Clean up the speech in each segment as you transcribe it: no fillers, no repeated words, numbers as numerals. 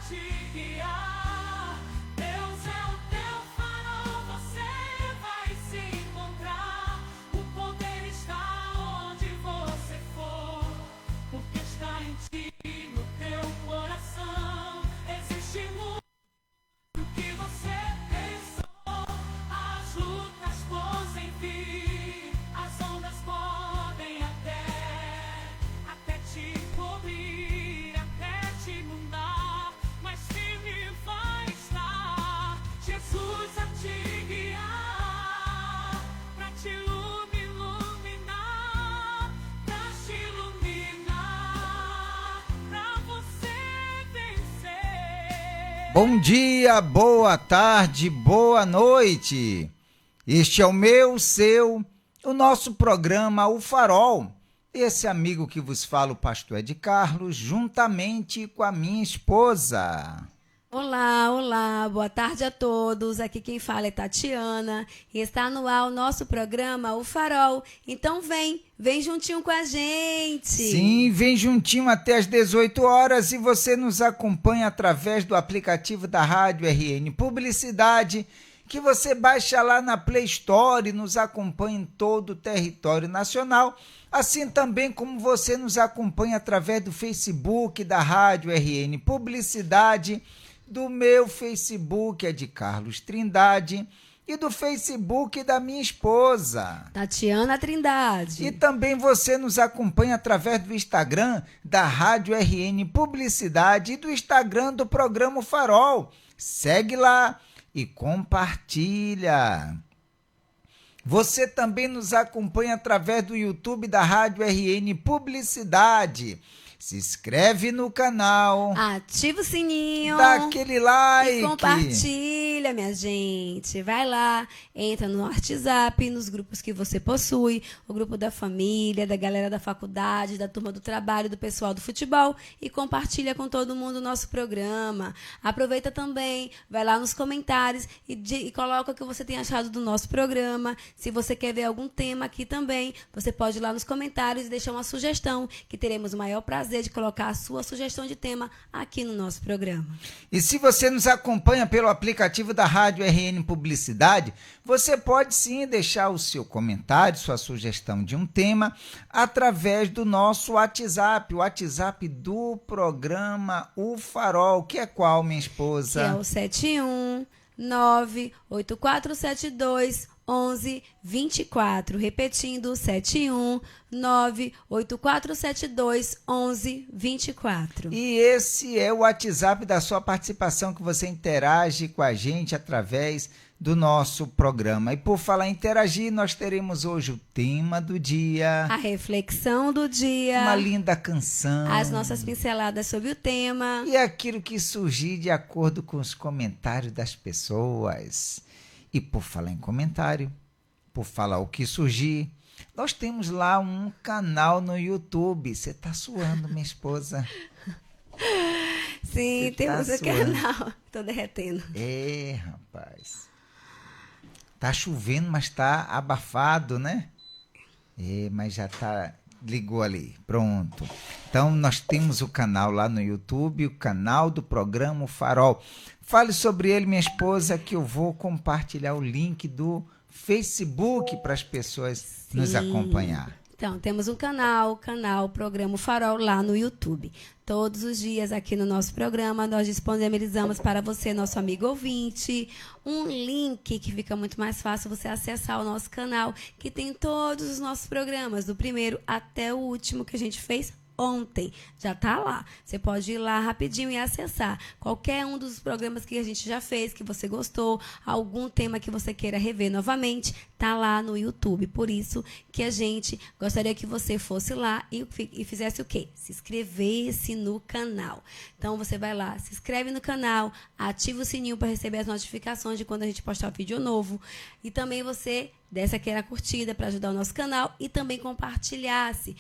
te guiar. Deus é o teu farol, você vai se encontrar. O poder está onde você for, porque está em ti, no teu coração. Existe muito que você pensou, as lutas podem vir, as ondas podem até te cobrir, até te inundar, mas firme vai estar Jesus a te guiar, pra te iluminar, pra te iluminar, pra você vencer. Bom dia, boa tarde, boa noite. Este é o meu, seu, o nosso programa O Farol. Esse amigo que vos fala, o pastor Ed Carlos, juntamente com a minha esposa. Olá, olá, boa tarde a todos. Aqui quem fala é Tatiana e está no ar o nosso programa O Farol. Então vem juntinho com a gente. Sim, vem juntinho até às 18 horas e você nos acompanha através do aplicativo da Rádio RN Publicidade, que você baixa lá na Play Store e nos acompanha em todo o território nacional, assim também como você nos acompanha através do Facebook da Rádio RN Publicidade, do meu Facebook é de Carlos Trindade e do Facebook da minha esposa, Tatiana Trindade. e também você nos acompanha através do Instagram da Rádio RN Publicidade e do Instagram do programa O Farol. Segue lá e compartilha. Você também nos acompanha através do YouTube da Rádio RN Publicidade. Se inscreve no canal, Ativa o sininho. dá aquele like. E compartilha, minha gente. Vai lá, entra no WhatsApp, nos grupos que você possui, o grupo da família, da galera da faculdade, da turma do trabalho, do pessoal do futebol, e compartilha com todo mundo o nosso programa. Aproveita também, vai lá nos comentários e coloca o que você tem achado do nosso programa. Se você quer ver algum tema aqui também, você pode ir lá nos comentários e deixar uma sugestão, que teremos o maior prazer de colocar a sua sugestão de tema aqui no nosso programa. E se você nos acompanha pelo aplicativo da Rádio RN Publicidade, você pode sim deixar o seu comentário, sua sugestão de um tema, através do nosso WhatsApp, o WhatsApp do programa O Farol, que é qual, minha esposa? Que é o 71984721124, repetindo, 71984721124. E esse é o WhatsApp da sua participação, que você interage com a gente através do nosso programa. E por falar em interagir, nós teremos hoje o tema do dia, A reflexão do dia, uma linda canção, as nossas pinceladas sobre o tema. e aquilo que surgir de acordo com os comentários das pessoas. E por falar em comentário, por falar o que surgir, nós temos lá um canal no YouTube. Você tá suando, minha esposa. Sim, Você temos tá o canal. Tô derretendo. É, rapaz. Tá chovendo, mas tá abafado, né? É, mas já tá... Ligou ali. Pronto. Então, nós temos o canal lá no YouTube, o canal do programa O Farol. Fale sobre ele, minha esposa, que eu vou compartilhar o link do Facebook para as pessoas nos acompanhar. Então, temos um canal, Programa O Farol, lá no YouTube. Todos os dias aqui no nosso programa, nós disponibilizamos para você, nosso amigo ouvinte, um link que fica muito mais fácil você acessar o nosso canal, que tem todos os nossos programas, do primeiro até o último que a gente fez ontem. Já está lá. Você pode ir lá rapidinho e acessar qualquer um dos programas que a gente já fez, que você gostou, algum tema que você queira rever novamente, está lá no YouTube. Por isso que a gente gostaria que você fosse lá e fizesse o quê? Se inscrevesse no canal. Então, você vai lá, se inscreve no canal, ativa o sininho para receber as notificações de quando a gente postar um vídeo novo. E também você desse aquela curtida para ajudar o nosso canal e também compartilhasse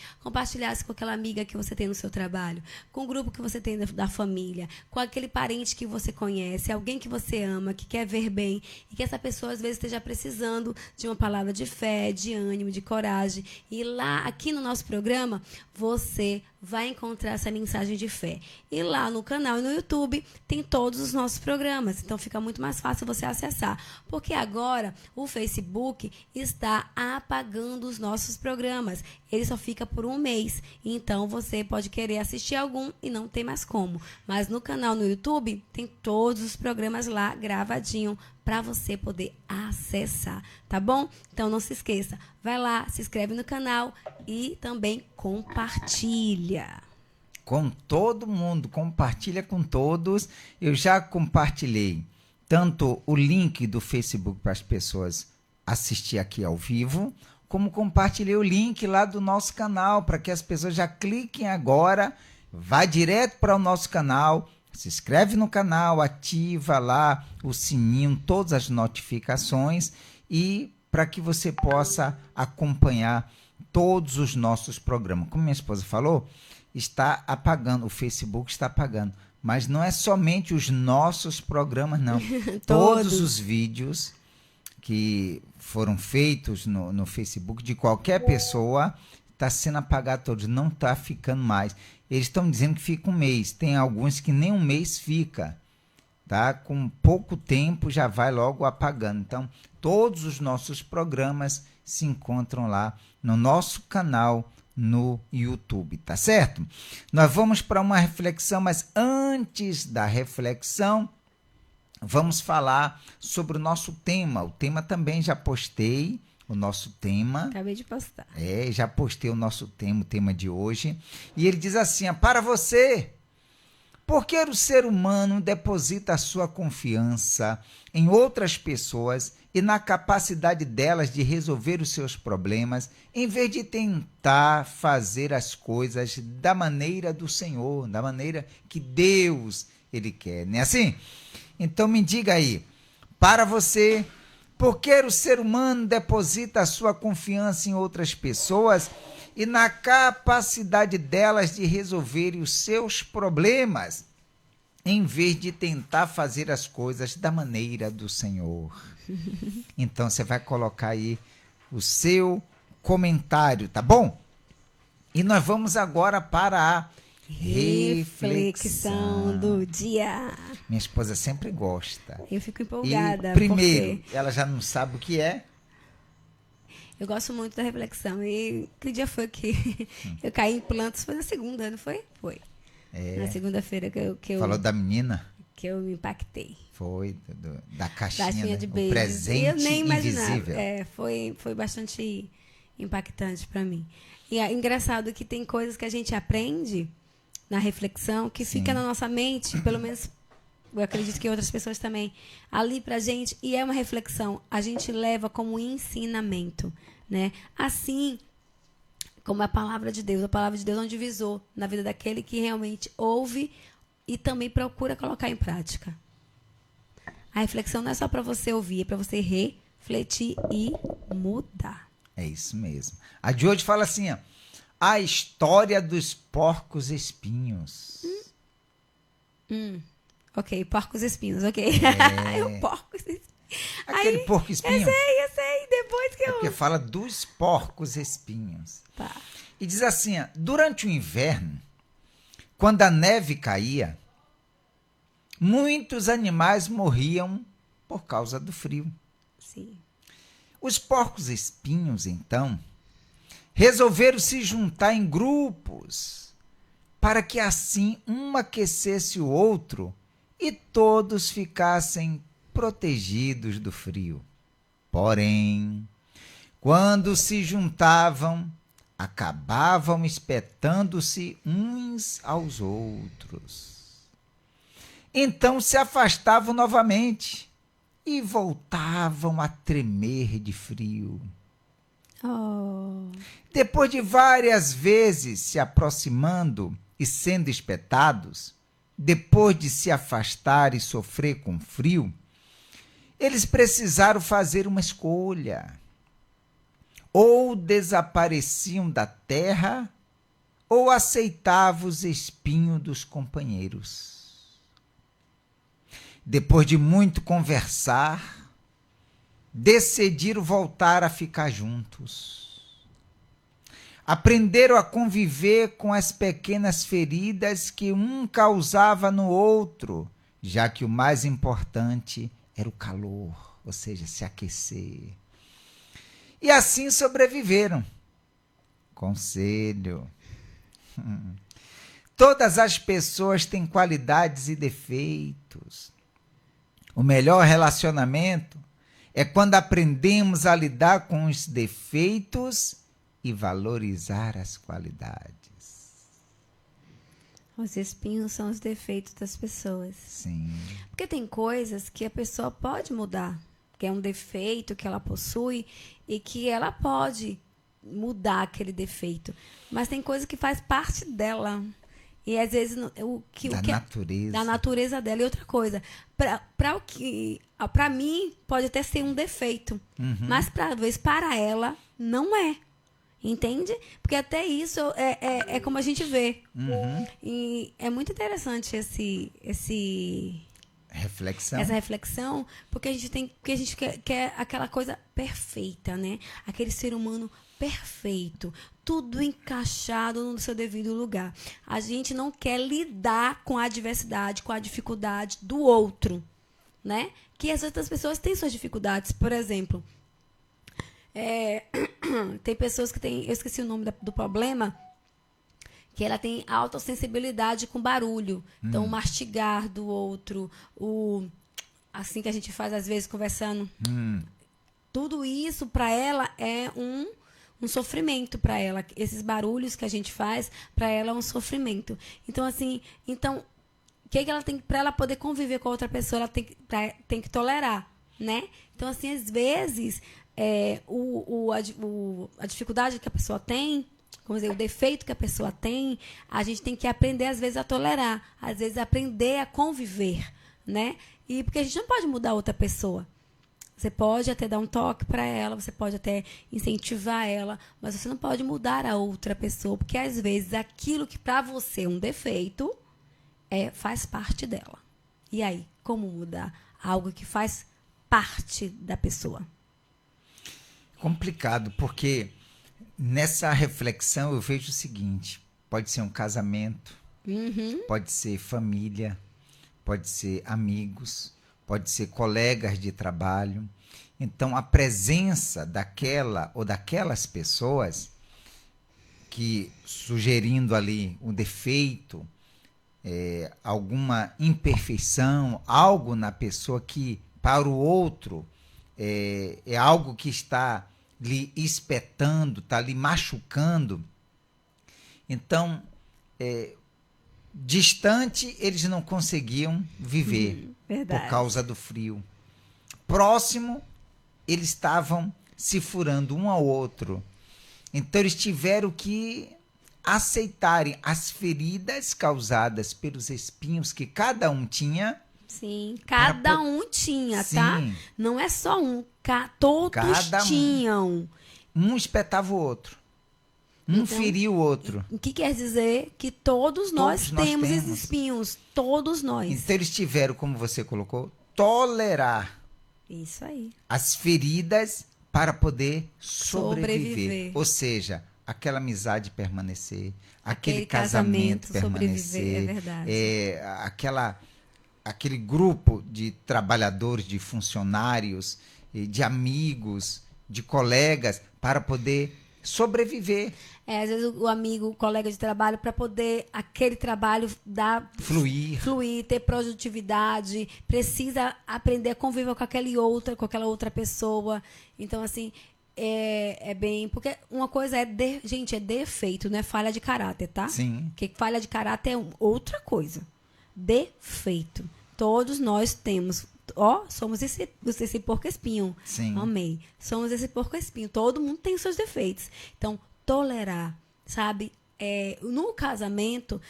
com aquela amiga que você tem no seu trabalho, com o grupo que você tem da família, com aquele parente que você conhece, alguém que você ama, que quer ver bem e que essa pessoa às vezes esteja precisando de uma palavra de fé, de ânimo, de coragem. E lá, aqui no nosso programa, você vai encontrar essa mensagem de fé. E lá no canal e no YouTube tem todos os nossos programas. Então fica muito mais fácil você acessar. Porque agora o Facebook está apagando os nossos programas. Ele só fica por um mês. Então você pode querer assistir algum e não tem mais como. Mas no canal no YouTube tem todos os programas lá gravadinho para você poder acessar, tá bom? Então não se esqueça, vai lá, se inscreve no canal e também compartilha. Com todo mundo, compartilha com todos. Eu já compartilhei tanto o link do Facebook para as pessoas assistir aqui ao vivo, como compartilhei o link lá do nosso canal para que as pessoas já cliquem agora, vá direto para o nosso canal, se inscreve no canal, ativa lá o sininho, todas as notificações e para que você possa acompanhar todos os nossos programas. Como minha esposa falou, está apagando, o Facebook está apagando. Mas não é somente os nossos programas, não. Todos os vídeos que foram feitos no Facebook de qualquer pessoa está sendo apagado todos, não está ficando mais. Eles estão dizendo que fica um mês. Tem alguns que nem um mês fica. Tá? Com pouco tempo já vai logo apagando. Então, todos os nossos programas se encontram lá no nosso canal no YouTube, tá certo? Nós vamos para uma reflexão, mas antes da reflexão, vamos falar sobre o nosso tema. O tema também já postei, o nosso tema. Acabei de postar. Já postei o nosso tema, o tema de hoje. E ele diz assim, para você, por que o ser humano deposita a sua confiança em outras pessoas e na capacidade delas de resolver os seus problemas, em vez de tentar fazer as coisas da maneira do Senhor, da maneira que Deus Ele quer, não é assim? Então me diga aí, para você, por que o ser humano deposita a sua confiança em outras pessoas e na capacidade delas de resolverem os seus problemas, em vez de tentar fazer as coisas da maneira do Senhor? Então você vai colocar aí o seu comentário, tá bom? E nós vamos agora para a reflexão do dia. Minha esposa sempre gosta. Eu fico empolgada. E, primeiro, ela já não sabe o que é. Eu gosto muito da reflexão. E que dia foi que eu caí em plantas? Foi na segunda, não foi? Foi. Na segunda-feira que eu... Falou da menina? Que eu me impactei. Foi, da caixinha, né? de O beijos. presente Eu nem imaginava. invisível. Foi bastante impactante para mim. E é engraçado que tem coisas que a gente aprende na reflexão que Sim. fica na nossa mente, pelo menos eu acredito que outras pessoas também, ali pra gente, e é uma reflexão, a gente leva como ensinamento, né? Assim como a palavra de Deus é um divisor na vida daquele que realmente ouve e também procura colocar em prática. A reflexão não é só para você ouvir, é para você refletir e mudar. É isso mesmo. A de hoje fala assim, ó, a história dos porcos espinhos. Ok, porcos espinhos, ok. O porcos espinhos. Aquele porco espinho. Eu sei, depois que É porque fala dos porcos espinhos. Tá. E diz assim, ó, durante o inverno, quando a neve caía, muitos animais morriam por causa do frio. Sim. Os porcos espinhos, então, resolveram se juntar em grupos para que assim um aquecesse o outro e todos ficassem protegidos do frio. Porém, quando se juntavam, acabavam espetando-se uns aos outros. Então se afastavam novamente e voltavam a tremer de frio. Oh. Depois de várias vezes se aproximando e sendo espetados, depois de se afastar e sofrer com frio, eles precisaram fazer uma escolha. Ou desapareciam da terra, ou aceitavam os espinhos dos companheiros. Depois de muito conversar, decidiram voltar a ficar juntos. Aprenderam a conviver com as pequenas feridas que um causava no outro, já que o mais importante era o calor, ou seja, se aquecer. E assim sobreviveram. Conselho. Todas as pessoas têm qualidades e defeitos. O melhor relacionamento é quando aprendemos a lidar com os defeitos e valorizar as qualidades. Os espinhos são os defeitos das pessoas. Sim. Porque tem coisas que a pessoa pode mudar, que é um defeito que ela possui e que ela pode mudar aquele defeito. Mas tem coisa que faz parte dela. E às vezes Natureza. Da natureza dela. E outra coisa, para mim pode até ser um defeito, mas talvez para ela não é. Entende? Porque até isso é como a gente vê. E é muito interessante Reflexão. essa reflexão, porque a gente quer aquela coisa perfeita, né? Aquele ser humano perfeito, tudo encaixado no seu devido lugar. A gente não quer lidar com a adversidade, com a dificuldade do outro, né? Que as outras pessoas têm suas dificuldades. Por exemplo, tem pessoas que têm, eu esqueci o nome do problema, que ela tem autossensibilidade com barulho. Então, o mastigar do outro, assim que a gente faz às vezes conversando. Tudo isso para ela é um sofrimento para ela. Esses barulhos que a gente faz, para ela é um sofrimento. Então, assim, o que ela tem, para ela poder conviver com a outra pessoa, ela tem que tolerar, né? Então, assim, às vezes, a dificuldade que a pessoa tem, vamos dizer, o defeito que a pessoa tem, a gente tem que aprender, às vezes, a tolerar, às vezes, aprender a conviver, né? E porque a gente não pode mudar outra pessoa. Você pode até dar um toque para ela, você pode até incentivar ela, mas você não pode mudar a outra pessoa, porque às vezes aquilo que para você é um defeito faz parte dela. E aí, como mudar algo que faz parte da pessoa? Complicado, porque nessa reflexão eu vejo o seguinte: pode ser um casamento, pode ser família, pode ser amigos, pode ser colegas de trabalho. Então, a presença daquela ou daquelas pessoas que, sugerindo ali um defeito, alguma imperfeição, algo na pessoa que, para o outro, é algo que está lhe espetando, está lhe machucando. Então, distante, eles não conseguiam viver por causa do frio. Próximo, eles estavam se furando um ao outro. Então, eles tiveram que aceitarem as feridas causadas pelos espinhos que cada um tinha. Sim, cada um tinha, Sim. tá? Não é só um, todos tinham. Um espetava o outro. Um feriu o outro. O que quer dizer? Que todos nós temos esses espinhos. Todos nós. Então, eles tiveram, como você colocou, tolerar Isso aí. as feridas para poder sobreviver. Ou seja, aquela amizade permanecer, aquele casamento permanecer, sobreviver, é verdade. Aquele grupo de trabalhadores, de funcionários, de amigos, de colegas, para poder sobreviver. Às vezes o amigo, o colega de trabalho, para poder aquele trabalho Fluir, ter produtividade, precisa aprender a conviver com aquela outra pessoa. Então, assim, bem... Porque uma coisa gente, é defeito, não é falha de caráter, tá? Sim. Porque falha de caráter é outra coisa. Defeito. Todos nós temos... somos esse porco-espinho. Sim. Amei. Somos esse porco-espinho. Todo mundo tem os seus defeitos. Então, tolerar, sabe? No casamento,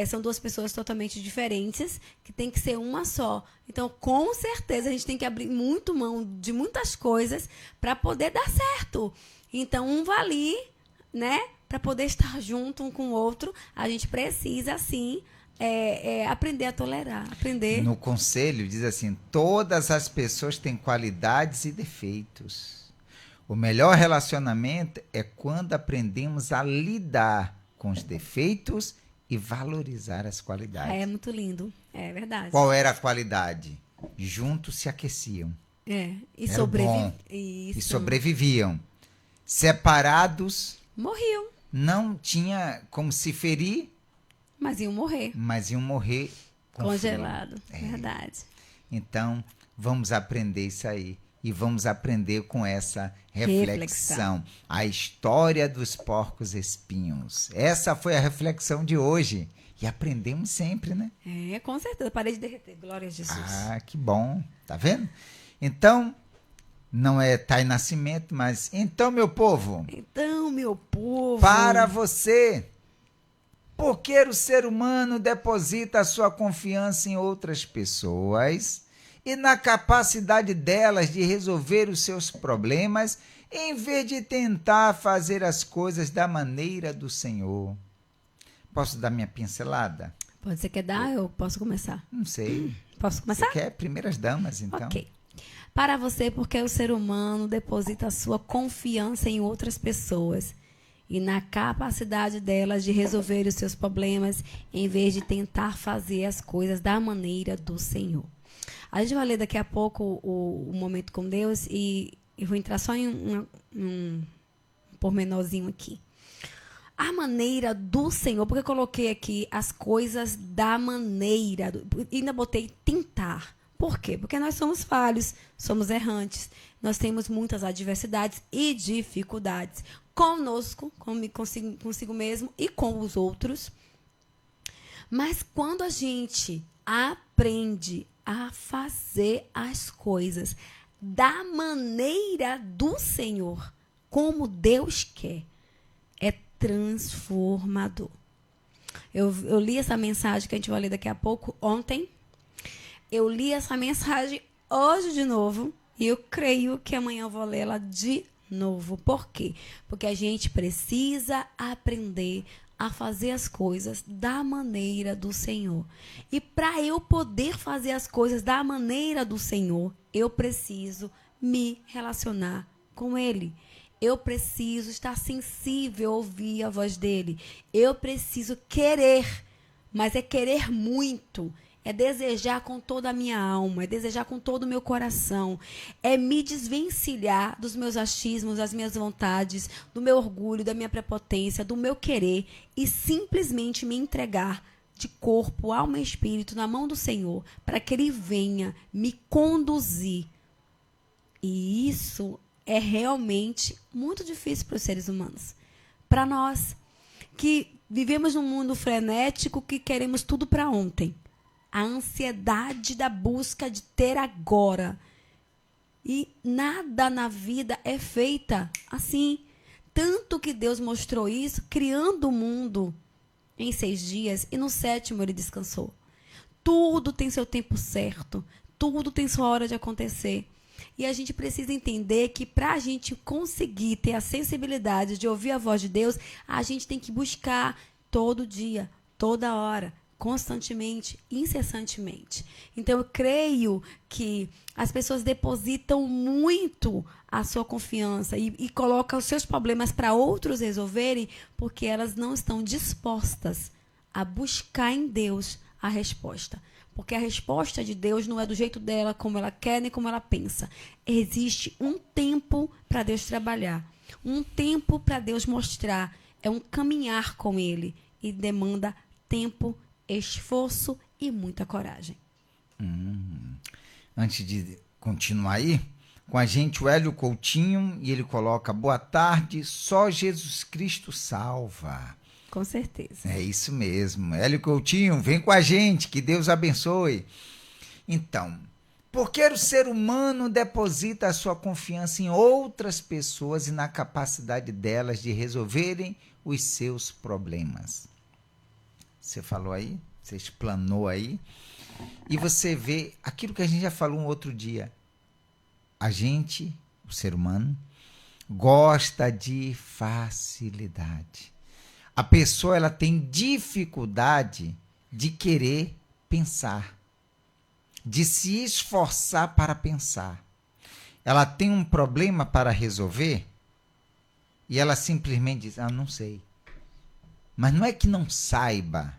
são duas pessoas totalmente diferentes, que tem que ser uma só. Então, com certeza, a gente tem que abrir muito mão de muitas coisas para poder dar certo. Então, um vale, né? Para poder estar junto um com o outro, a gente precisa, sim, aprender a tolerar. No conselho diz assim: todas as pessoas têm qualidades e defeitos. O melhor relacionamento é quando aprendemos a lidar com os defeitos e valorizar as qualidades. É muito lindo. É verdade. Qual era a qualidade? Juntos se aqueciam. E Era bom. Isso. E sobreviviam. Separados, Morriam, não tinha como se ferir, mas iam morrer. mas iam morrer com frio. Congelado. Verdade. Então, vamos aprender isso aí. E vamos aprender com essa reflexão. A história dos porcos espinhos. Essa foi a reflexão de hoje. E aprendemos sempre, né? Com certeza. Parei de derreter. Glória a Jesus. Ah, que bom. Tá vendo? Então, não é Thay Nascimento, mas então, meu povo, Então, meu povo. para você, por que o ser humano deposita a sua confiança em outras pessoas e na capacidade delas de resolver os seus problemas, em vez de tentar fazer as coisas da maneira do Senhor? Posso dar minha pincelada? Pode ser que dar? Eu posso começar? Não sei. Posso começar? Você quer primeiras damas, então? Ok. Para você, porque o ser humano deposita a sua confiança em outras pessoas e na capacidade delas de resolver os seus problemas, em vez de tentar fazer as coisas da maneira do Senhor. A gente vai ler daqui a pouco o Momento com Deus e eu vou entrar só em um pormenorzinho aqui. A maneira do Senhor, porque eu coloquei aqui as coisas da maneira, ainda botei tentar. Por quê? Porque nós somos falhos, somos errantes, nós temos muitas adversidades e dificuldades conosco, consigo mesmo e com os outros. Mas quando a gente aprende a fazer as coisas da maneira do Senhor, como Deus quer, é transformador. Eu li essa mensagem que a gente vai ler daqui a pouco, ontem. Eu li essa mensagem hoje de novo e eu creio que amanhã eu vou lê-la de novo. Por quê? Porque a gente precisa aprender a fazer as coisas da maneira do Senhor. E para eu poder fazer as coisas da maneira do Senhor, eu preciso me relacionar com Ele. Eu preciso estar sensível a ouvir a voz dEle. Eu preciso querer, mas é querer muito. É desejar com toda a minha alma, é desejar com todo o meu coração, é me desvencilhar dos meus achismos, das minhas vontades, do meu orgulho, da minha prepotência, do meu querer e simplesmente me entregar de corpo, alma e espírito na mão do Senhor, para que Ele venha me conduzir. E isso é realmente muito difícil para os seres humanos. Para nós, que vivemos num mundo frenético, que queremos tudo para ontem. A ansiedade da busca de ter agora. E nada na vida é feita assim. Tanto que Deus mostrou isso criando o mundo em 6 dias e no 7º Ele descansou. Tudo tem seu tempo certo. Tudo tem sua hora de acontecer. E a gente precisa entender que para a gente conseguir ter a sensibilidade de ouvir a voz de Deus, a gente tem que buscar todo dia, toda hora, constantemente, incessantemente. Então, eu creio que as pessoas depositam muito a sua confiança e colocam os seus problemas para outros resolverem porque elas não estão dispostas a buscar em Deus a resposta. Porque a resposta de Deus não é do jeito dela, como ela quer, nem como ela pensa. Existe um tempo para Deus trabalhar. Um tempo para Deus mostrar. É um caminhar com Ele. E demanda tempo, esforço e muita coragem. Antes de continuar aí, com a gente o Hélio Coutinho, e ele coloca: boa tarde, só Jesus Cristo salva. Com certeza. É isso mesmo. Hélio Coutinho, vem com a gente, que Deus abençoe. Então, por que o ser humano deposita a sua confiança em outras pessoas e na capacidade delas de resolverem os seus problemas? Você falou aí, você explanou aí, e você vê aquilo que a gente já falou um outro dia. A gente, o ser humano, gosta de facilidade. A pessoa ela tem dificuldade de querer pensar, de se esforçar para pensar. ela tem um problema para resolver e ela simplesmente diz, não sei. Mas não é que não saiba.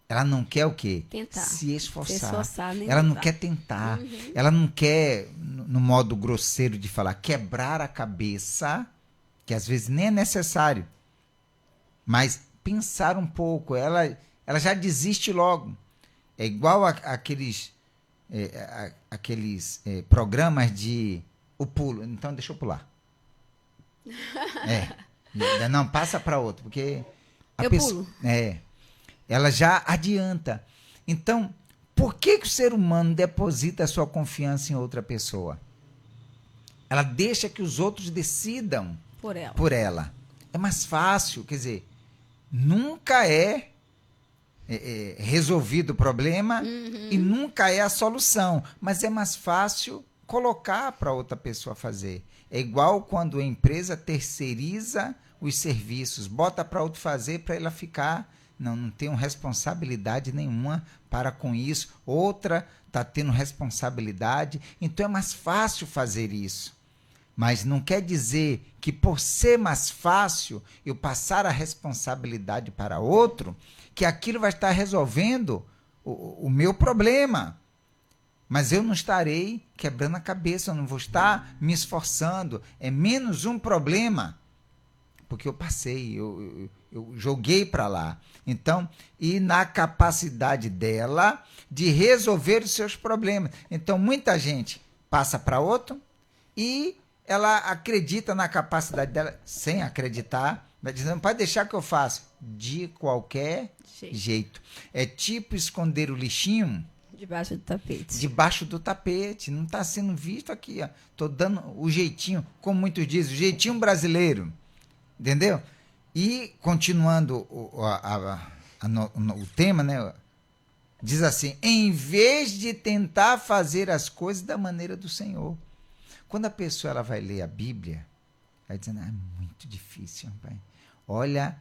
Ela não quer o quê? Tentar. Se esforçar. Se esforçar, nem Ela não tentar. quer tentar. Ela não quer, no modo grosseiro de falar, quebrar a cabeça, que às vezes nem é necessário. Mas pensar um pouco. Ela já desiste logo. É igual aqueles programas de o pulo. Então, deixa eu pular. Não, passa para outro, porque a Eu pessoa, pulo. ela já adianta. Então, por que o ser humano deposita a sua confiança em outra pessoa? Ela deixa que os outros decidam Por ela. por ela. É mais fácil, quer dizer, nunca é resolvido o problema e nunca é a solução, mas é mais fácil colocar para outra pessoa fazer. É igual quando a empresa terceiriza os serviços, bota para outro fazer para ela ficar, não tem responsabilidade nenhuma para com isso, outra está tendo responsabilidade, então é mais fácil fazer isso. Mas não quer dizer que por ser mais fácil eu passar a responsabilidade para outro, que aquilo vai estar resolvendo o meu problema. Mas eu não estarei quebrando a cabeça, eu não vou estar me esforçando. É menos um problema, porque eu passei, eu joguei para lá. Então, e na capacidade dela de resolver os seus problemas. Então, muita gente passa para outro e ela acredita na capacidade dela, sem acreditar, vai dizendo, pode deixar que eu faça, de qualquer jeito. É tipo esconder o lixinho Debaixo do tapete. debaixo do tapete, não está sendo visto aqui, ó. Tô dando o jeitinho, como muitos dizem, o jeitinho brasileiro, entendeu? E continuando o tema, né? Diz assim, em vez de tentar fazer as coisas da maneira do Senhor. Quando a pessoa ela vai ler a Bíblia, vai dizendo, é muito difícil, pai. Olha,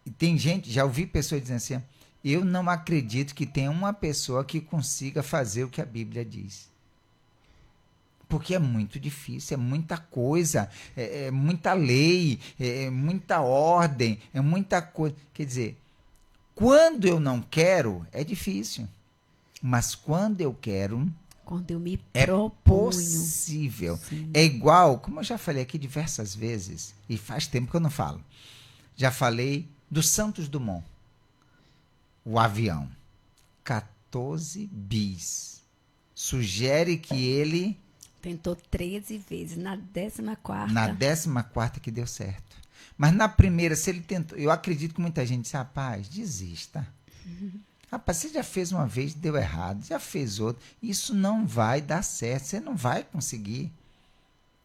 e tem gente, já ouvi pessoas dizendo assim, eu não acredito que tenha uma pessoa que consiga fazer o que a Bíblia diz. Porque é muito difícil, é muita coisa, é muita lei, é muita ordem, é muita coisa. Quer dizer, quando eu não quero, é difícil. Mas quando eu quero, Quando eu me é proponho. possível. Sim. É igual, como eu já falei aqui diversas vezes, e faz tempo que eu não falo, já falei do Santos Dumont, o avião, 14 bis. Sugere que ele, Tentou 13 vezes. Na 14ª. na 14ª que deu certo. Mas na primeira, se ele tentou, eu acredito que muita gente disse, rapaz, desista. Rapaz, você já fez uma vez, deu errado, já fez outra, isso não vai dar certo, você não vai conseguir.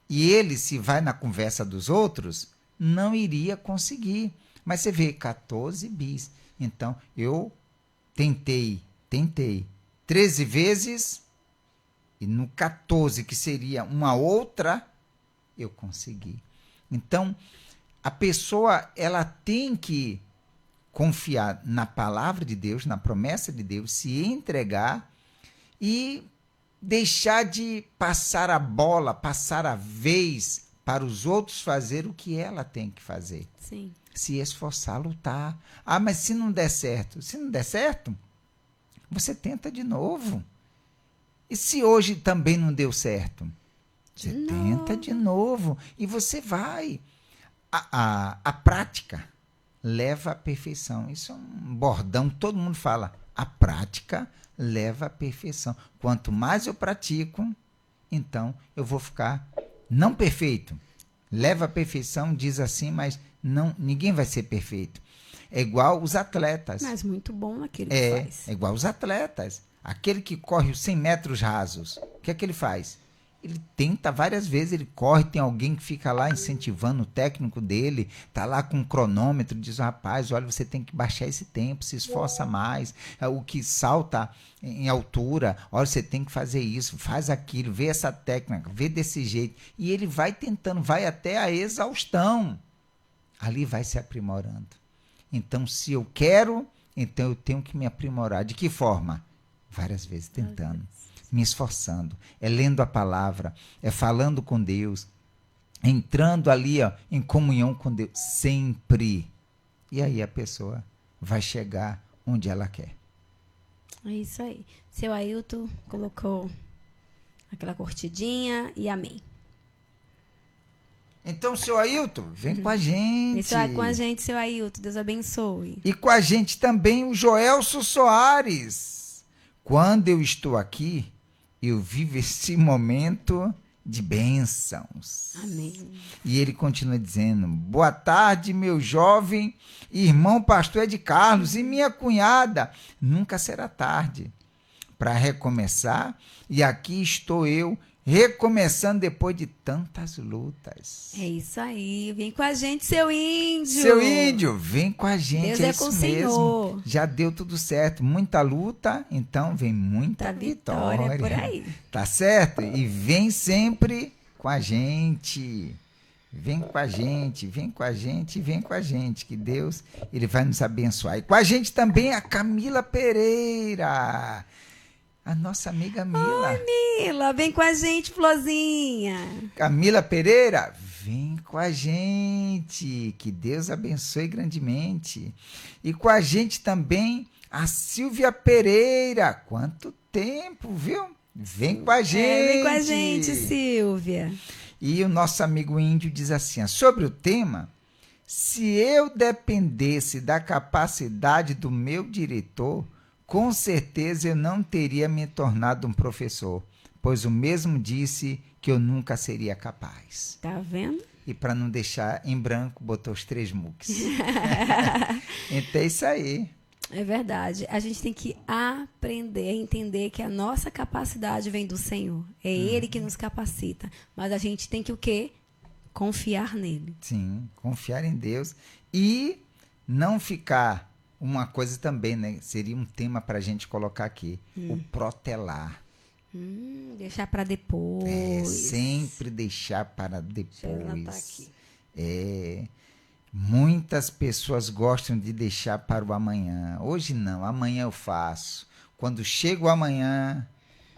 E ele, se vai na conversa dos outros, não iria conseguir. Mas você vê, 14 bis. Então, eu tentei 13 vezes, e no 14, que seria uma outra, eu consegui. Então, a pessoa, ela tem que confiar na palavra de Deus, na promessa de Deus, se entregar e deixar de passar a bola, passar a vez para os outros fazer o que ela tem que fazer. Sim. Se esforçar, lutar. Ah, mas se não der certo? Se não der certo, você tenta de novo. E se hoje também não deu certo? Você tenta de novo. E você vai. A prática leva à perfeição. Isso é um bordão que todo mundo fala. A prática leva à perfeição. Quanto mais eu pratico, então eu vou ficar não perfeito. Leva à perfeição, diz assim, mas não, ninguém vai ser perfeito. É igual os atletas. Mas muito bom naquilo que faz. É igual os atletas. Aquele que corre os 100 metros rasos, o que é que ele faz? Ele tenta várias vezes, ele corre, tem alguém que fica lá incentivando o técnico dele, tá lá com um cronômetro, diz, rapaz, olha, você tem que baixar esse tempo, se esforça mais, o que salta em altura, olha, você tem que fazer isso, faz aquilo, vê essa técnica, vê desse jeito, e ele vai tentando, vai até a exaustão, ali vai se aprimorando. Então, se eu quero, então eu tenho que me aprimorar. De que forma? Várias vezes tentando, me esforçando. É lendo a palavra, é falando com Deus, entrando ali ó, em comunhão com Deus, sempre. E aí a pessoa vai chegar onde ela quer. É isso aí. Seu Ailton colocou aquela curtidinha e amém. Então, seu Ailton, vem com a gente. Está com a gente, seu Ailton. Deus abençoe. E com a gente também o Joelso Soares. Quando eu estou aqui, eu vivo esse momento de bênçãos. Amém. E ele continua dizendo: boa tarde, meu jovem irmão pastor Ed Carlos e minha cunhada. Nunca será tarde para recomeçar. E aqui estou eu, recomeçando depois de tantas lutas. É isso aí. Vem com a gente, seu índio. Seu índio, vem com a gente. Deus é é isso com o mesmo. Senhor. Já deu tudo certo. Muita luta, então vem muita vitória. Por aí. Tá certo? E vem sempre com a gente. Vem com a gente, vem com a gente, vem com a gente, que Deus ele vai nos abençoar. E com a gente também a Camila Pereira, a nossa amiga Mila. Oi, Mila, vem com a gente, Florzinha. Camila Pereira, vem com a gente, que Deus abençoe grandemente. E com a gente também a Silvia Pereira. Quanto tempo, viu? Vem com a gente. Vem com a gente, Silvia. E o nosso amigo índio diz assim, sobre o tema: se eu dependesse da capacidade do meu diretor, com certeza eu não teria me tornado um professor, pois o mesmo disse que eu nunca seria capaz. Tá vendo? E para não deixar em branco, botou os 3 muques. Então é isso aí. É verdade. A gente tem que aprender a entender que a nossa capacidade vem do Senhor. É Ele que nos capacita. Mas a gente tem que o quê? Confiar nele. Sim, confiar em Deus e não ficar... Uma coisa também, né? Seria um tema para a gente colocar aqui. O protelar. Deixar para depois. É, sempre deixar para Deixa eu anotar depois. aqui. Muitas pessoas gostam de deixar para o amanhã. Hoje não, amanhã eu faço. Quando chega o amanhã,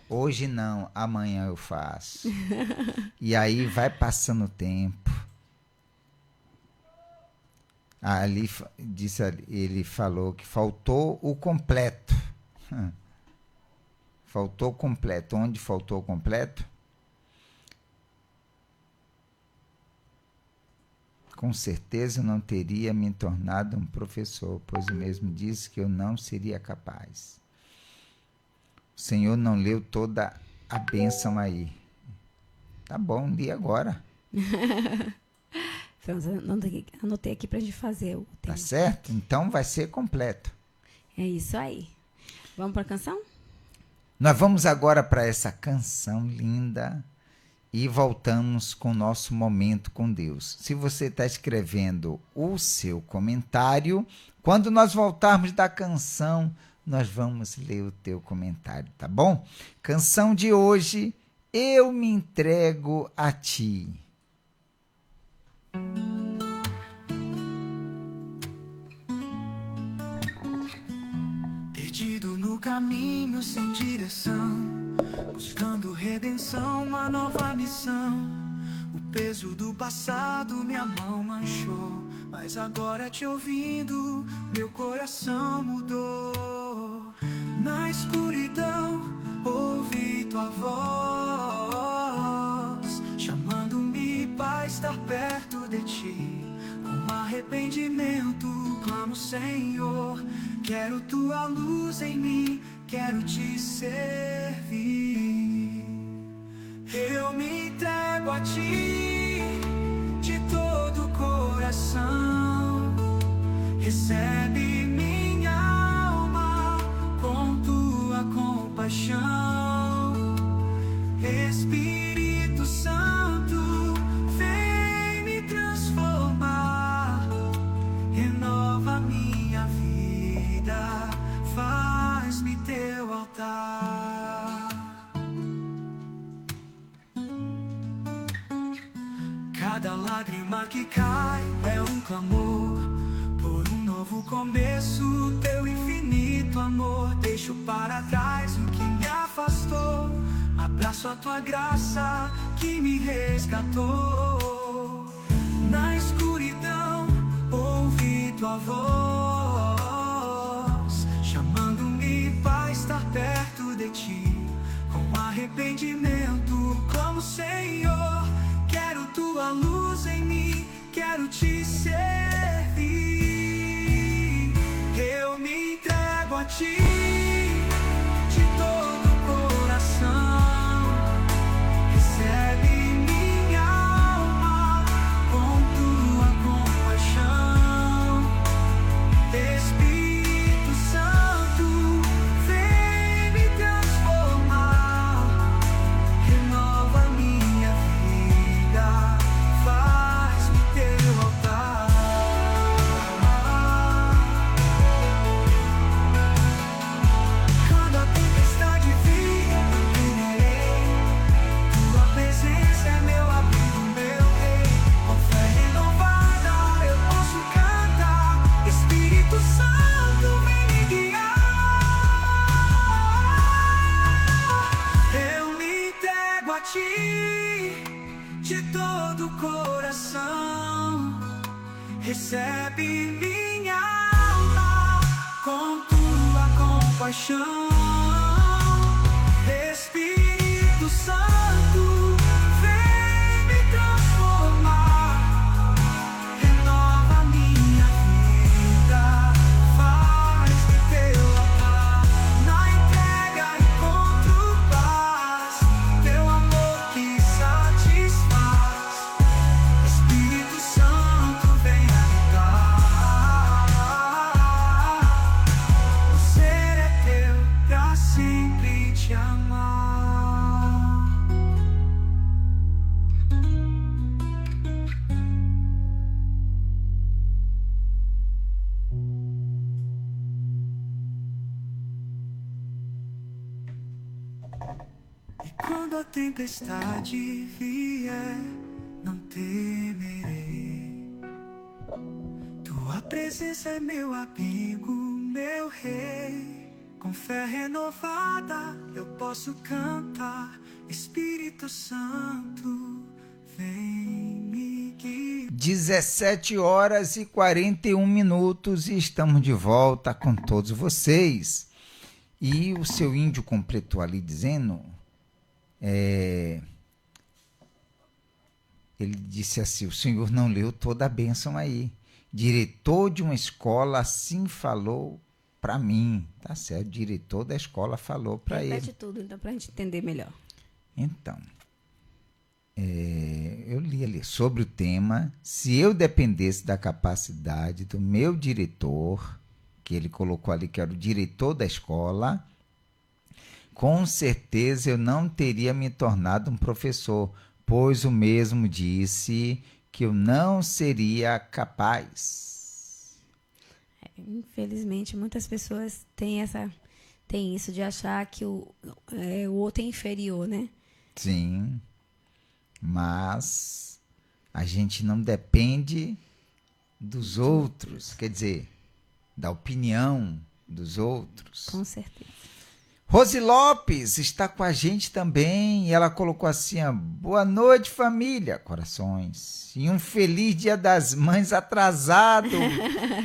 hoje não, amanhã eu faço. E aí vai passando o tempo. Ele falou que faltou o completo. Faltou o completo. Onde faltou o completo? Com certeza eu não teria me tornado um professor, pois o mesmo disse que eu não seria capaz. O Senhor não leu toda a bênção aí. Tá bom, li agora. Anotei aqui para a gente fazer o tema. Tá certo? Então vai ser completo. É isso aí. Vamos para a canção? Nós vamos agora para essa canção linda e voltamos com o nosso momento com Deus. Se você está escrevendo o seu comentário, quando nós voltarmos da canção, nós vamos ler o teu comentário, tá bom? Canção de hoje, Eu Me Entrego a Ti. Perdido no caminho sem direção, buscando redenção, uma nova missão. O peso do passado minha mão manchou, mas agora te ouvindo, meu coração mudou. Na escuridão ouvi tua voz, chamando-me para estar perto de ti. Com arrependimento clamo, Senhor, quero tua luz em mim, quero te servir. Eu me entrego a ti de todo o coração. Recebe minha alma com tua compaixão. Espírito Santo, vem me transformar. Renova minha vida, faz-me teu altar. Cada lágrima que cai é um clamor por um novo novo começo, teu infinito amor. Deixo para trás o que me afastou. Abraço a tua graça que me resgatou. Na escuridão ouvi tua voz, chamando-me para estar perto de ti. Com arrependimento clamo, Senhor. Quero tua luz em mim, quero te servir. Eu me entrego a ti de todo o coração. Recebe minha alma com tua compaixão. Espírito Santo, vem me transformar. Renova minha vida, faz-me teu altar. Quando a tempestade vir, eu temerei. Tua presença é meu abrigo, meu rei. Com fé renovada eu posso cantar. Espírito Santo, vem me guiar. Eu me entrego a ti de todo o coração. Recebe minha alma com tua compaixão. Espírito Santo, vem me transformar. Renova minha vida, faz-me teu altar. Na entrega encontro paz, teu amor que satisfaz. Espírito Santo, vem habitar. O ser é teu pra sempre te amar. E quando a tempestade vier, não temerei. Tua presença é meu abrigo, meu rei. Com fé renovada eu posso cantar. Espírito Santo, vem me guiar. 17h41 e estamos de volta com todos vocês. E o seu índio completou ali dizendo, ele disse assim, o senhor não leu toda a bênção aí. Diretor de uma escola assim falou para mim. Tá certo, o diretor da escola falou para ele. Repete tudo, então, para a gente entender melhor. Então, eu li ali sobre o tema, se eu dependesse da capacidade do meu diretor, que ele colocou ali que era o diretor da escola, com certeza eu não teria me tornado um professor, pois o mesmo disse que eu não seria capaz. Infelizmente, muitas pessoas têm isso de achar que o outro é inferior, né? Sim, mas a gente não depende dos outros, quer dizer, da opinião dos outros. Com certeza. Rose Lopes está com a gente também e ela colocou assim, ó, boa noite família, corações, e um feliz Dia das Mães atrasado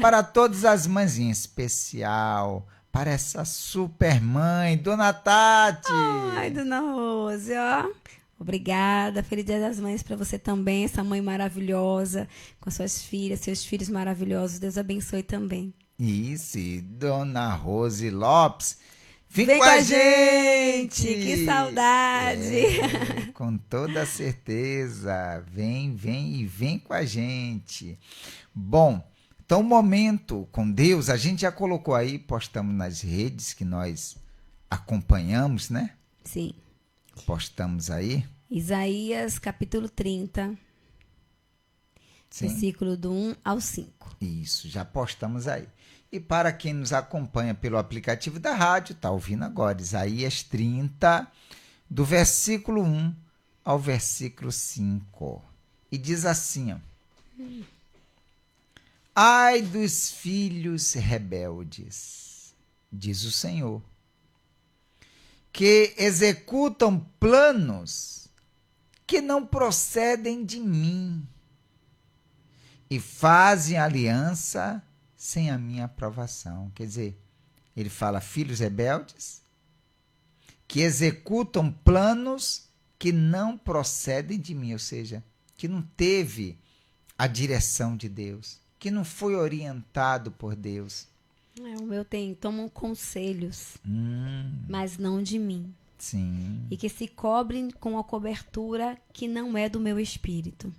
para todas as mães, em especial para essa super mãe, Dona Tati. Ai, Dona Rose, ó. Obrigada, feliz Dia das Mães para você também, essa mãe maravilhosa, com suas filhas, seus filhos maravilhosos, Deus abençoe também. Isso, e Dona Rose Lopes, vem com a gente! Que saudade! Com toda certeza, vem com a gente. Bom, então o momento com Deus, a gente já colocou aí, postamos nas redes que nós acompanhamos, né? Sim. Postamos aí. Isaías capítulo 30, Sim. versículo do 1 ao 5. Isso, já postamos aí. E para quem nos acompanha pelo aplicativo da rádio, está ouvindo agora, Isaías 30, do versículo 1 ao versículo 5. E diz assim, ó, Ai dos filhos rebeldes, diz o Senhor, que executam planos que não procedem de mim e fazem aliança sem a minha aprovação. Quer dizer, ele fala filhos rebeldes que executam planos que não procedem de mim, ou seja, que não teve a direção de Deus, que não foi orientado por Deus. O meu tomam conselhos, mas não de mim. Sim. E que se cobrem com a cobertura que não é do meu espírito.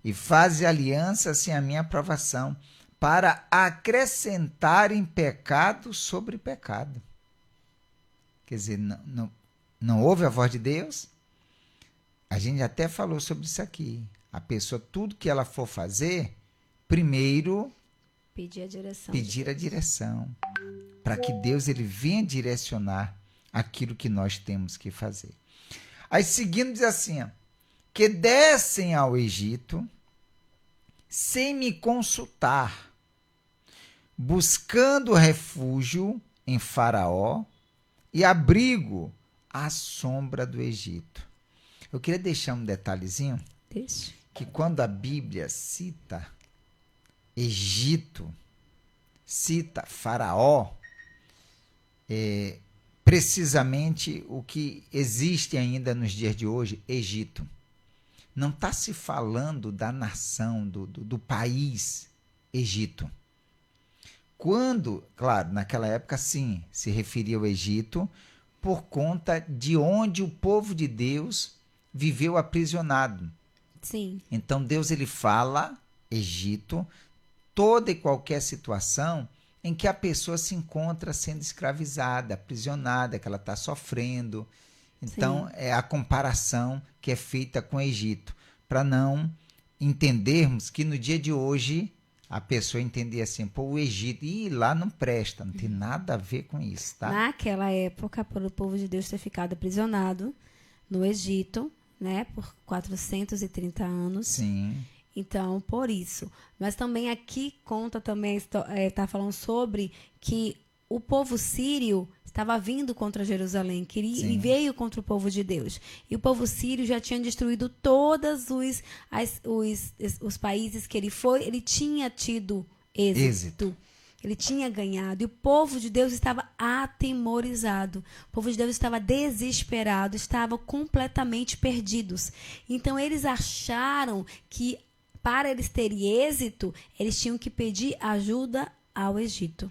E fazem aliança sem a minha aprovação, para acrescentarem pecado sobre pecado. Quer dizer, não ouve a voz de Deus? A gente até falou sobre isso aqui. A pessoa, tudo que ela for fazer, primeiro Pedir a direção. Pedir a direção. Para que Deus ele venha direcionar aquilo que nós temos que fazer. Aí seguindo diz assim, ó, que descem ao Egito sem me consultar, buscando refúgio em Faraó e abrigo à sombra do Egito. Eu queria deixar um detalhezinho, Deixa. que quando a Bíblia cita Egito, cita Faraó, precisamente o que existe ainda nos dias de hoje, Egito. Não está se falando da nação, do país Egito. Quando, claro, naquela época sim, se referia ao Egito por conta de onde o povo de Deus viveu aprisionado. Sim. Então Deus ele fala Egito, toda e qualquer situação em que a pessoa se encontra sendo escravizada, aprisionada, que ela está sofrendo. Então, é a comparação que é feita com o Egito, para não entendermos que no dia de hoje a pessoa entender assim, pô, o Egito, lá não presta, não tem nada a ver com isso, tá? Naquela época, por o povo de Deus ter ficado aprisionado no Egito, né, por 430 anos. Sim. Então, por isso. Mas também aqui conta também, está falando sobre que o povo sírio estava vindo contra Jerusalém, e veio contra o povo de Deus. E o povo sírio já tinha destruído todos os países que ele tinha tido êxito. Ele tinha ganhado. E o povo de Deus estava atemorizado. O povo de Deus estava desesperado, estava completamente perdidos. Então, eles acharam que para eles terem êxito, eles tinham que pedir ajuda ao Egito.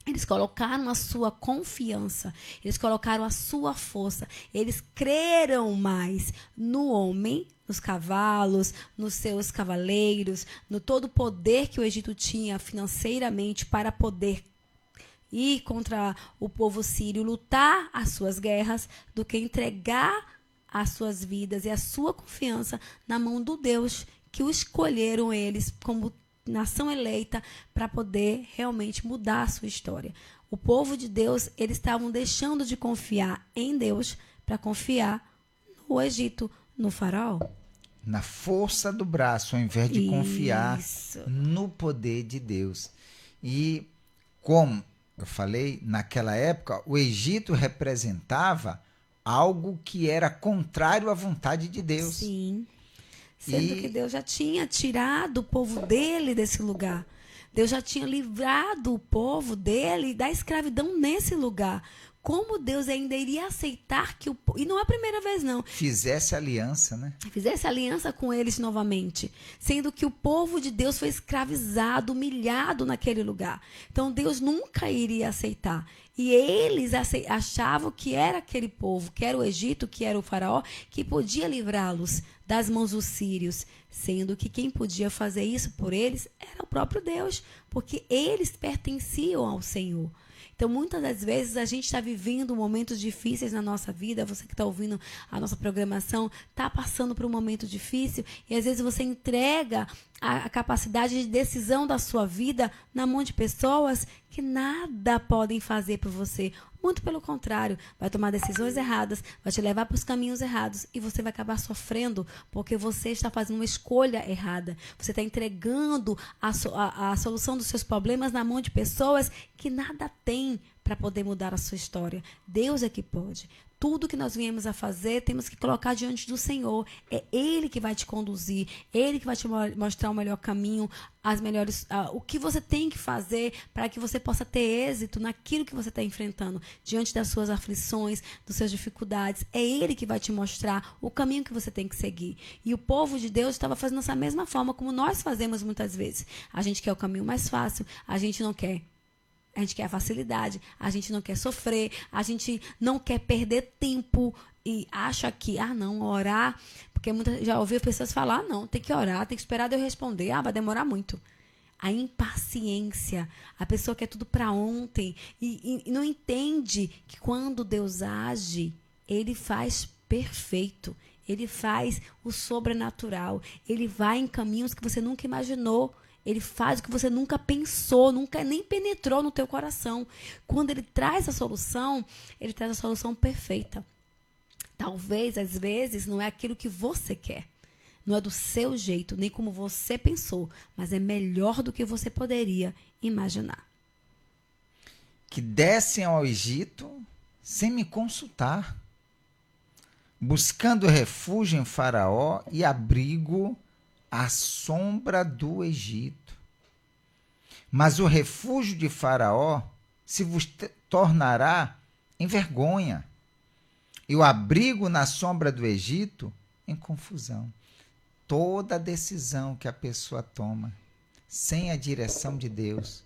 Eles colocaram a sua confiança, eles colocaram a sua força, eles creram mais no homem, nos cavalos, nos seus cavaleiros, no todo o poder que o Egito tinha financeiramente para poder ir contra o povo sírio, lutar as suas guerras, do que entregar as suas vidas e a sua confiança na mão do Deus que o escolheram eles como nação eleita para poder realmente mudar a sua história. O povo de Deus, eles estavam deixando de confiar em Deus para confiar no Egito, no faraó. Na força do braço, ao invés de confiar no poder de Deus. E como eu falei, naquela época, o Egito representava algo que era contrário à vontade de Deus. Sim. Sendo que Deus já tinha tirado o povo dele desse lugar. Deus já tinha livrado o povo dele da escravidão nesse lugar. Como Deus ainda iria aceitar que e não é a primeira vez, não. Fizesse aliança, né? Fizesse aliança com eles novamente. Sendo que o povo de Deus foi escravizado, humilhado naquele lugar. Então Deus nunca iria aceitar. E eles achavam que era aquele povo, que era o Egito, que era o faraó, que podia livrá-los das mãos dos sírios. Sendo que quem podia fazer isso por eles era o próprio Deus. Porque eles pertenciam ao Senhor. Então, muitas das vezes, a gente está vivendo momentos difíceis na nossa vida. Você que está ouvindo a nossa programação, está passando por um momento difícil. E, às vezes, você entrega a capacidade de decisão da sua vida na mão de pessoas que nada podem fazer por você. Muito pelo contrário, vai tomar decisões erradas, vai te levar para os caminhos errados e você vai acabar sofrendo porque você está fazendo uma escolha errada. Você está entregando a solução dos seus problemas na mão de pessoas que nada têm para poder mudar a sua história. Deus é que pode. Tudo que nós viemos a fazer, temos que colocar diante do Senhor. É Ele que vai te conduzir, Ele que vai te mostrar o melhor caminho, o que você tem que fazer para que você possa ter êxito naquilo que você está enfrentando, diante das suas aflições, das suas dificuldades. É Ele que vai te mostrar o caminho que você tem que seguir. E o povo de Deus estava fazendo dessa mesma forma como nós fazemos muitas vezes. A gente quer o caminho mais fácil, a gente não quer. A gente quer a facilidade, a gente não quer sofrer, a gente não quer perder tempo e acha que, não, orar, porque já ouvi pessoas falar, não, tem que orar, tem que esperar Deus responder, vai demorar muito. A impaciência, a pessoa quer tudo para ontem e não entende que quando Deus age, Ele faz perfeito, Ele faz o sobrenatural, Ele vai em caminhos que você nunca imaginou. Ele faz o que você nunca pensou, nunca nem penetrou no teu coração. Quando ele traz a solução, ele traz a solução perfeita. Talvez, às vezes, não é aquilo que você quer. Não é do seu jeito, nem como você pensou. Mas é melhor do que você poderia imaginar. Que descem ao Egito sem me consultar, buscando refúgio em Faraó e abrigo à sombra do Egito. Mas o refúgio de Faraó se vos tornará em vergonha, e o abrigo na sombra do Egito em confusão. Toda decisão que a pessoa toma sem a direção de Deus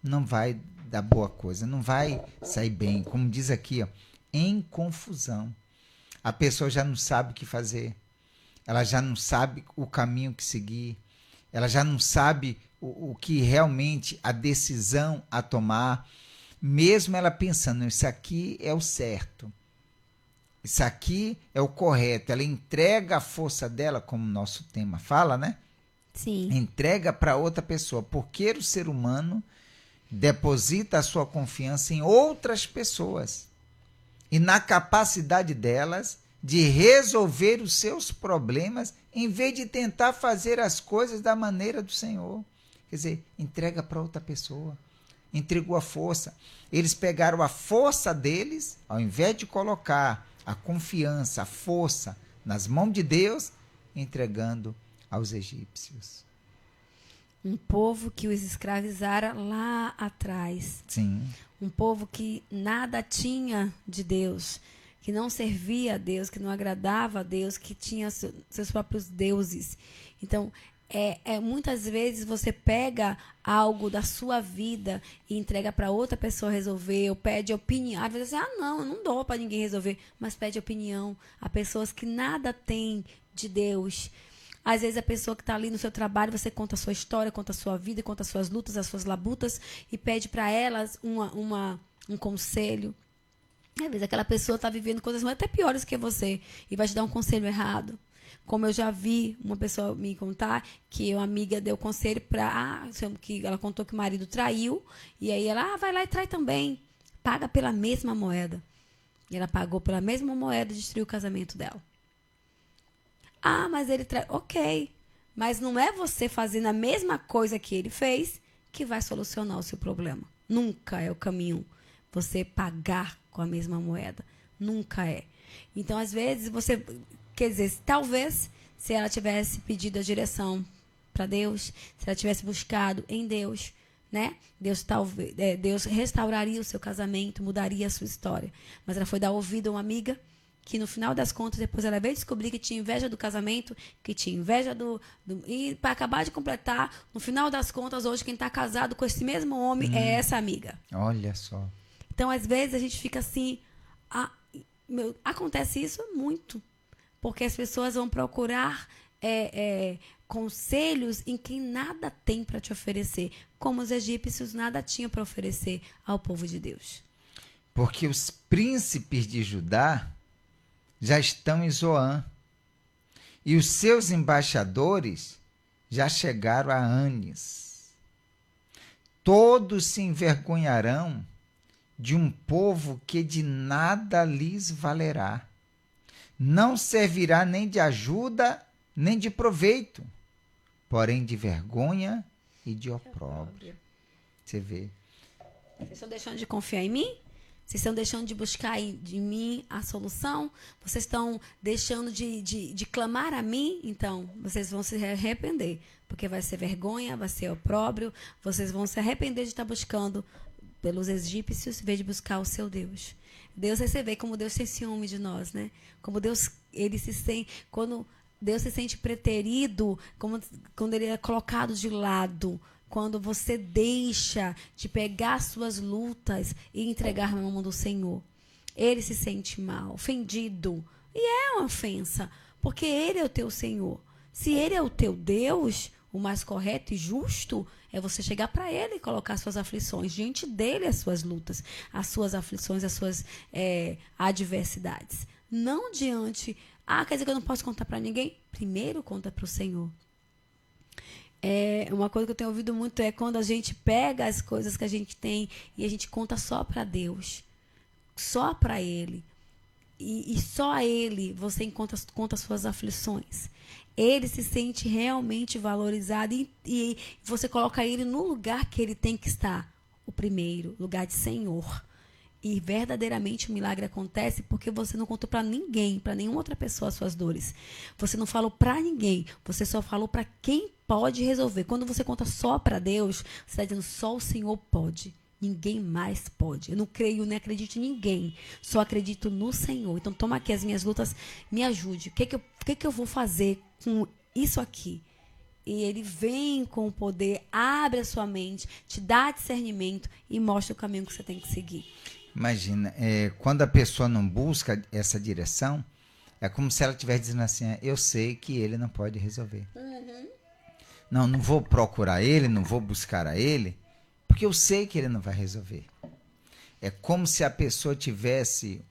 não vai dar boa coisa, não vai sair bem. Como diz aqui, em confusão. A pessoa já não sabe o que fazer. Ela já não sabe o caminho que seguir, ela já não sabe o que realmente a decisão a tomar, mesmo ela pensando, isso aqui é o certo, isso aqui é o correto. Ela entrega a força dela, como o nosso tema fala, né? Sim. Entrega para outra pessoa, porque o ser humano deposita a sua confiança em outras pessoas e na capacidade delas de resolver os seus problemas, em vez de tentar fazer as coisas da maneira do Senhor. Quer dizer, entrega para outra pessoa. Entregou a força. Eles pegaram a força deles, ao invés de colocar a confiança, a força nas mãos de Deus, entregando aos egípcios. Um povo que os escravizara lá atrás. Sim. Um povo que nada tinha de Deus, que não servia a Deus, que não agradava a Deus, que tinha seus próprios deuses. Então, muitas vezes você pega algo da sua vida e entrega para outra pessoa resolver, ou pede opinião. Às vezes você não, eu não dou para ninguém resolver, mas pede opinião a pessoas que nada têm de Deus. Às vezes a pessoa que está ali no seu trabalho, você conta a sua história, conta a sua vida, conta as suas lutas, as suas labutas, e pede para elas um conselho. Às vezes aquela pessoa está vivendo coisas até piores que você e vai te dar um conselho errado. Como eu já vi uma pessoa me contar que uma amiga deu conselho para... que ela contou que o marido traiu e aí ela vai lá e trai também. Paga pela mesma moeda. E ela pagou pela mesma moeda e destruiu o casamento dela. Mas ele trai... Ok. Mas não é você fazendo a mesma coisa que ele fez que vai solucionar o seu problema. Nunca é o caminho você pagar com a mesma moeda. Nunca é. Então, às vezes, você... Quer dizer, talvez, se ela tivesse pedido a direção para Deus, se ela tivesse buscado em Deus, né? Deus restauraria o seu casamento, mudaria a sua história. Mas ela foi dar ouvido a uma amiga que, no final das contas, depois ela veio descobrir que tinha inveja do casamento, que tinha inveja e para acabar de completar, no final das contas, hoje, quem está casado com esse mesmo homem é essa amiga. Olha só. Então, às vezes, a gente fica assim... acontece isso muito. Porque as pessoas vão procurar conselhos em quem nada tem para te oferecer. Como os egípcios nada tinham para oferecer ao povo de Deus. Porque os príncipes de Judá já estão em Zoã. E os seus embaixadores já chegaram a Anis. Todos se envergonharão de um povo que de nada lhes valerá. Não servirá nem de ajuda, nem de proveito, porém de vergonha e de opróbrio. Você vê. Vocês estão deixando de confiar em mim? Vocês estão deixando de buscar de mim a solução? Vocês estão deixando de clamar a mim? Então, vocês vão se arrepender, porque vai ser vergonha, vai ser opróbrio. Vocês vão se arrepender de estar buscando pelos egípcios, em vez de buscar o seu Deus. Deus, você vê como Deus tem ciúme de nós, né? Como Deus, ele se sente, quando Deus se sente preterido, quando ele é colocado de lado, quando você deixa de pegar suas lutas e entregar na mão do Senhor. Ele se sente mal, ofendido. E é uma ofensa, porque ele é o teu Senhor. Se ele é o teu Deus, o mais correto e justo é você chegar para ele e colocar suas aflições, diante dele as suas lutas, as suas aflições, as suas adversidades. Não diante, quer dizer que eu não posso contar para ninguém? Primeiro conta para o Senhor. Uma coisa que eu tenho ouvido muito é quando a gente pega as coisas que a gente tem e a gente conta só para Deus, só para Ele. E só a Ele você conta as suas aflições. Ele se sente realmente valorizado e você coloca Ele no lugar que Ele tem que estar. O primeiro, lugar de Senhor. E verdadeiramente o milagre acontece porque você não contou para ninguém, para nenhuma outra pessoa as suas dores. Você não falou para ninguém, você só falou para quem pode resolver. Quando você conta só para Deus, você está dizendo só o Senhor pode. Ninguém mais pode. Eu não creio, nem acredito em ninguém. Só acredito no Senhor. Então toma aqui as minhas lutas, me ajude. O que eu vou fazer com isso aqui? E ele vem com o poder, abre a sua mente, te dá discernimento e mostra o caminho que você tem que seguir. Imagina, quando a pessoa não busca essa direção, é como se ela estivesse dizendo assim, eu sei que ele não pode resolver. Uhum. Não vou procurar ele, não vou buscar a ele, porque eu sei que ele não vai resolver. É como se a pessoa tivesse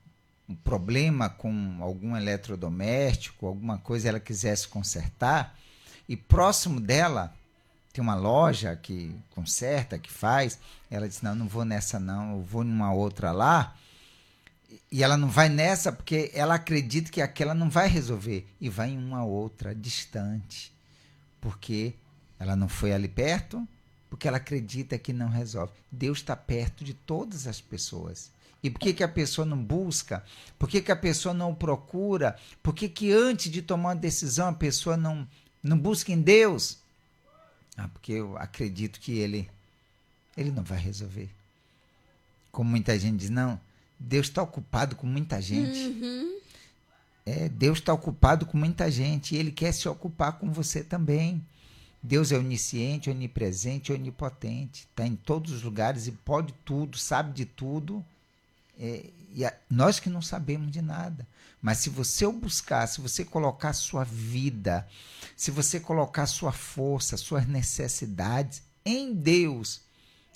um problema com algum eletrodoméstico, alguma coisa ela quisesse consertar, e próximo dela tem uma loja que conserta, que faz, ela diz, não vou nessa não, eu vou numa outra lá, e ela não vai nessa porque ela acredita que aquela não vai resolver, e vai em uma outra, distante, porque ela não foi ali perto, porque ela acredita que não resolve. Deus está perto de todas as pessoas. E por que a pessoa não busca? Por que a pessoa não procura? Por que antes de tomar uma decisão a pessoa não busca em Deus? Porque eu acredito que ele não vai resolver. Como muita gente diz, não, Deus está ocupado com muita gente. Uhum. Deus está ocupado com muita gente e Ele quer se ocupar com você também. Deus é onisciente, onipresente, onipotente. Está em todos os lugares e pode tudo, sabe de tudo. Nós que não sabemos de nada. Mas se você o buscar, se você colocar a sua vida, se você colocar a sua força, suas necessidades em Deus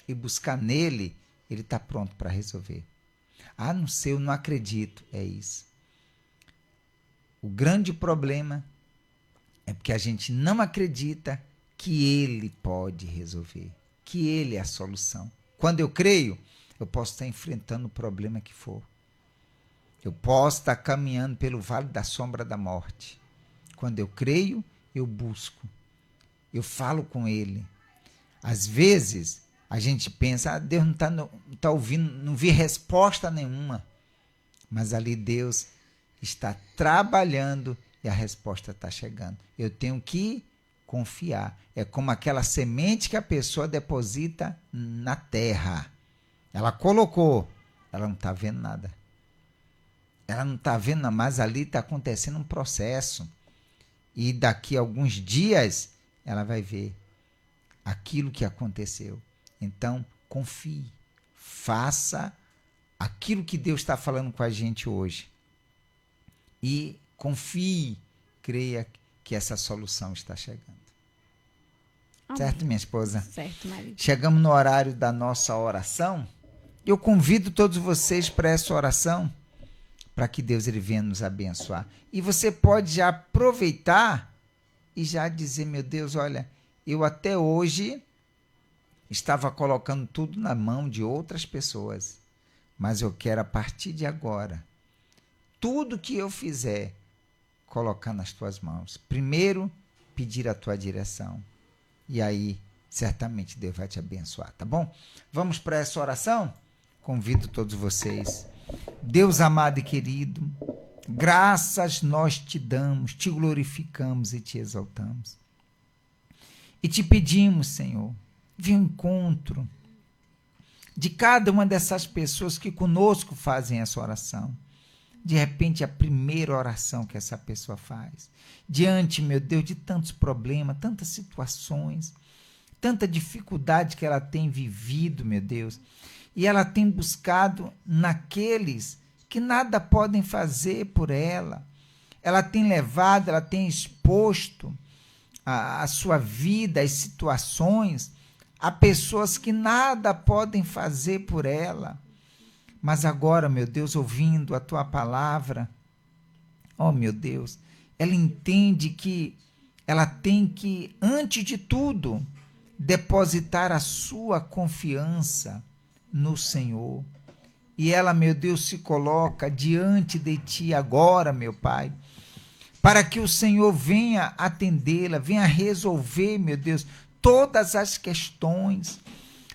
e buscar nele, ele está pronto para resolver. Não sei, eu não acredito. É isso. O grande problema é porque a gente não acredita que ele pode resolver, que ele é a solução. Quando eu creio, eu posso estar enfrentando o problema que for. Eu posso estar caminhando pelo vale da sombra da morte. Quando eu creio, eu busco. Eu falo com ele. Às vezes, a gente pensa, Deus não está ouvindo, não vi resposta nenhuma. Mas ali Deus está trabalhando e a resposta está chegando. Eu tenho que confiar. É como aquela semente que a pessoa deposita na terra. Ela colocou, ela não está vendo nada. Ela não está vendo nada, mas ali está acontecendo um processo. E daqui a alguns dias, ela vai ver aquilo que aconteceu. Então, confie. Faça aquilo que Deus está falando com a gente hoje. E confie, creia que essa solução está chegando. Amém. Certo, minha esposa? Certo, marido. Chegamos no horário da nossa oração. Eu convido todos vocês para essa oração, para que Deus ele venha nos abençoar. E você pode já aproveitar e já dizer, meu Deus, olha, eu até hoje estava colocando tudo na mão de outras pessoas, mas eu quero a partir de agora, tudo que eu fizer, colocar nas tuas mãos. Primeiro, pedir a tua direção. E aí, certamente Deus vai te abençoar, tá bom? Vamos para essa oração? Convido todos vocês. Deus amado e querido, graças nós te damos, te glorificamos e te exaltamos. E te pedimos, Senhor, de encontro de cada uma dessas pessoas que conosco fazem essa oração. De repente, a primeira oração que essa pessoa faz, diante, meu Deus, de tantos problemas, tantas situações, tanta dificuldade que ela tem vivido, meu Deus, e ela tem buscado naqueles que nada podem fazer por ela. Ela tem levado, ela tem exposto a sua vida, as situações, a pessoas que nada podem fazer por ela. Mas agora, meu Deus, ouvindo a tua palavra, oh meu Deus, ela entende que ela tem que, antes de tudo, depositar a sua confiança no Senhor. E ela, meu Deus, se coloca diante de ti agora, meu Pai, para que o Senhor venha atendê-la, venha resolver, meu Deus, todas as questões,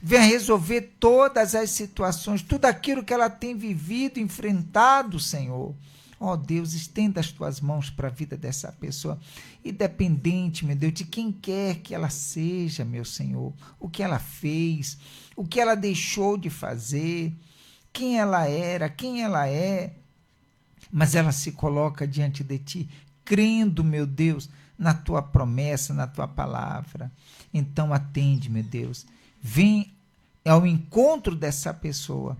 venha resolver todas as situações, tudo aquilo que ela tem vivido, enfrentado, Senhor. Ó Deus, estenda as tuas mãos para a vida dessa pessoa, independente, meu Deus, de quem quer que ela seja, meu Senhor, o que ela fez, o que ela deixou de fazer, quem ela era, quem ela é, mas ela se coloca diante de ti, crendo, meu Deus, na tua promessa, na tua palavra. Então atende, meu Deus, vem ao encontro dessa pessoa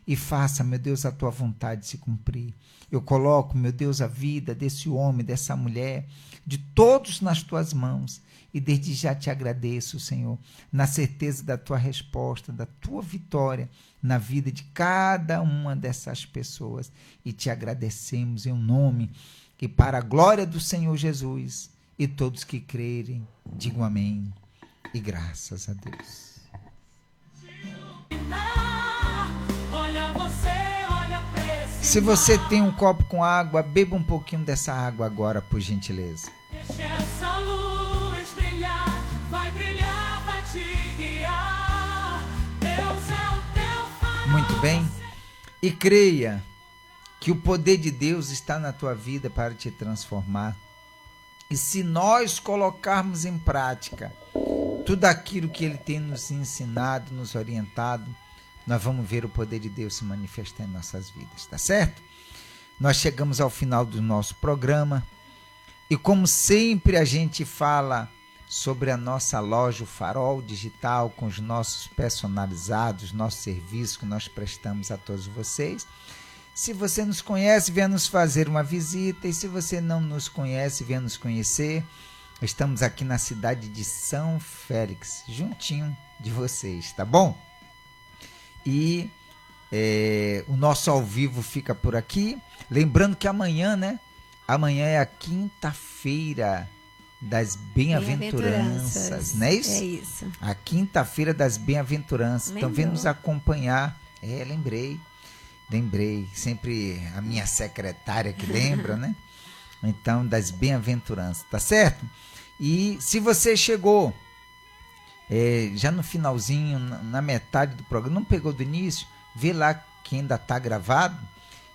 e faça, meu Deus, a tua vontade se cumprir. Eu coloco, meu Deus, a vida desse homem, dessa mulher, de todos nas tuas mãos. E desde já te agradeço, Senhor, na certeza da tua resposta, da tua vitória na vida de cada uma dessas pessoas. E te agradecemos em um nome e para a glória do Senhor Jesus. E todos que crerem, digam amém. E graças a Deus. Se você tem um copo com água, beba um pouquinho dessa água agora, por gentileza. Deixa essa luz brilhar, vai brilhar pra te guiar. Deus é o teu farol. Muito bem. E creia que o poder de Deus está na tua vida para te transformar. E se nós colocarmos em prática tudo aquilo que Ele tem nos ensinado, nos orientado, nós vamos ver o poder de Deus se manifestar em nossas vidas, tá certo? Nós chegamos ao final do nosso programa e, como sempre, a gente fala sobre a nossa loja, o Farol Digital, com os nossos personalizados, nossos serviços que nós prestamos a todos vocês. Se você nos conhece, venha nos fazer uma visita, e se você não nos conhece, venha nos conhecer. Estamos aqui na cidade de São Félix, juntinho de vocês, tá bom? E o nosso ao vivo fica por aqui. Lembrando que amanhã, né? Amanhã é a quinta-feira das bem-aventuranças, não é isso? É isso. A quinta-feira das bem-aventuranças. Então vem nos acompanhar. Lembrei. Sempre a minha secretária que lembra, né? Então, das bem-aventuranças, tá certo? E se você chegou já no finalzinho, na metade do programa, não pegou do início, vê lá que ainda está gravado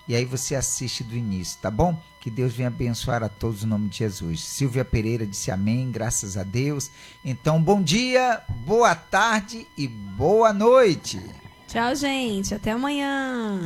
e aí você assiste do início, tá bom? Que Deus venha abençoar a todos em nome de Jesus. Silvia Pereira disse amém, graças a Deus. Então, bom dia, boa tarde e boa noite. Tchau, gente. Até amanhã.